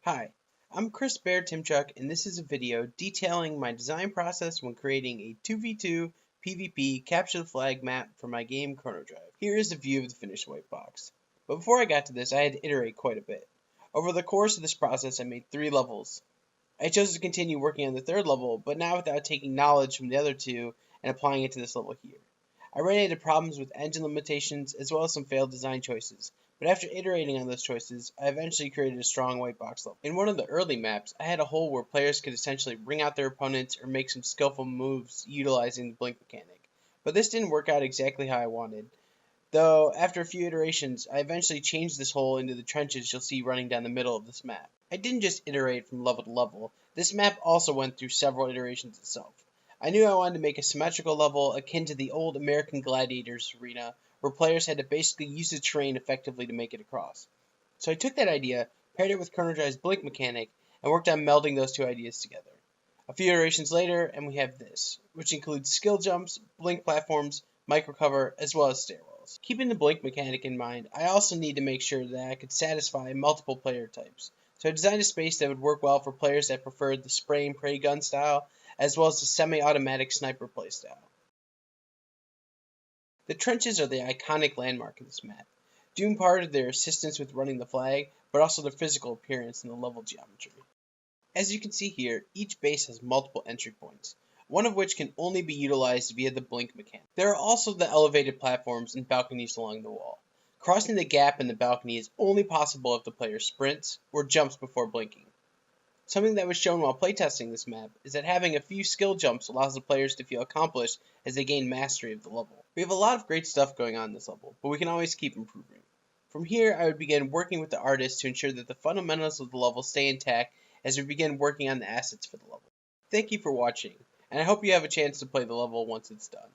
Hi, I'm Chris Bear Timchuk, and this is a video detailing my design process when creating a 2v2 PvP capture the flag map for my game Chrono-Drive. Here is a view of the finished white box. But before I got to this, I had to iterate quite a bit. Over the course of this process, I made 3 levels. I chose to continue working on the 3rd level, but now without taking knowledge from the other 2 and applying it to this level here. I ran into problems with engine limitations as well as some failed design choices, but after iterating on those choices, I eventually created a strong white box level. In one of the early maps, I had a hole where players could essentially ring out their opponents or make some skillful moves utilizing the blink mechanic, but this didn't work out exactly how I wanted. Though, after a few iterations, I eventually changed this hole into the trenches you'll see running down the middle of this map. I didn't just iterate from level to level, this map also went through several iterations itself. I knew I wanted to make a symmetrical level akin to the old American Gladiators arena, where players had to basically use the terrain effectively to make it across. So I took that idea, paired it with Chrono-Drive's blink mechanic, and worked on melding those two ideas together. A few iterations later, and we have this, which includes skill jumps, blink platforms, microcover, as well as stairwells. Keeping the blink mechanic in mind, I also need to make sure that I could satisfy multiple player types. So I designed a space that would work well for players that preferred the spray and pray gun style, as well as the semi-automatic sniper playstyle. The trenches are the iconic landmark of this map, due in part to their assistance with running the flag, but also their physical appearance and the level geometry. As you can see here, each base has multiple entry points, one of which can only be utilized via the blink mechanic. There are also the elevated platforms and balconies along the wall. Crossing the gap in the balcony is only possible if the player sprints or jumps before blinking. Something that was shown while playtesting this map is that having a few skill jumps allows the players to feel accomplished as they gain mastery of the level. We have a lot of great stuff going on in this level, but we can always keep improving. From here, I would begin working with the artist to ensure that the fundamentals of the level stay intact as we begin working on the assets for the level. Thank you for watching, and I hope you have a chance to play the level once it's done.